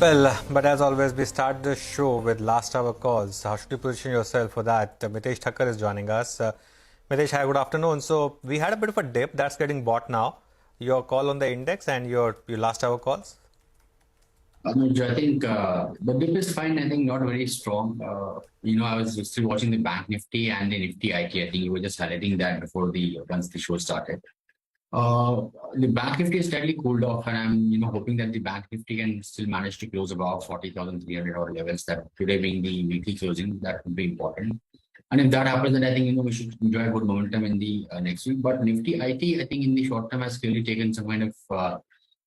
Well, but as always, we start the show with last hour calls. How should you position yourself for that? Mitessh Thakkar is joining us. Mitessh, hi, good afternoon. So we had a bit of a dip that's getting bought now. Your call on the index and your last hour calls? Anuj, I think the dip is fine. I think not very strong. I was still watching the Bank Nifty and the Nifty IT. I think you were just highlighting that before once the show started. The Bank Nifty is slightly cooled off, and I'm hoping that the Bank Nifty can still manage to close above 40,300 or levels. That today being the weekly closing, that would be important. And if that happens, then I think we should enjoy good momentum in the next week. But Nifty IT, I think in the short term has clearly taken some kind of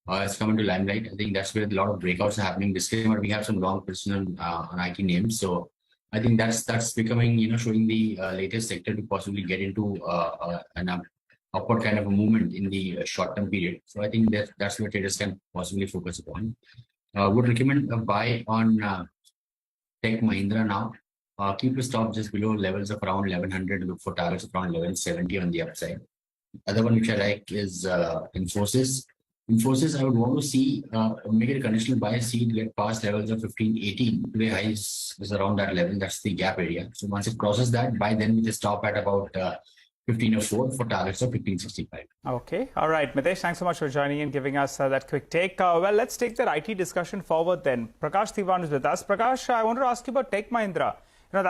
it's come into limelight. I think that's where a lot of breakouts are happening. Disclaimer: we have some long personal on IT names, so I think that's becoming showing the latest sector to possibly get into an upward kind of a movement in the short-term period. So I think that's where traders can possibly focus upon. Would recommend a buy on Tech Mahindra now. Keep your stop just below levels of around 1100. Look for targets of around 1170 on the upside. Other one which I like is Infosys. Infosys, I would want to see make it a conditional buy, see it get past levels of 1518. Today highs is around that level. That's the gap area. So once it crosses that, buy then with a stop at about 1504 for targets of 1565. Okay. All right. Mitessh, thanks so much for joining and giving us that quick take. Well, let's take that IT discussion forward then. Prakash Thiwan is with us. Prakash, I want to ask you about Tech Mahindra. That's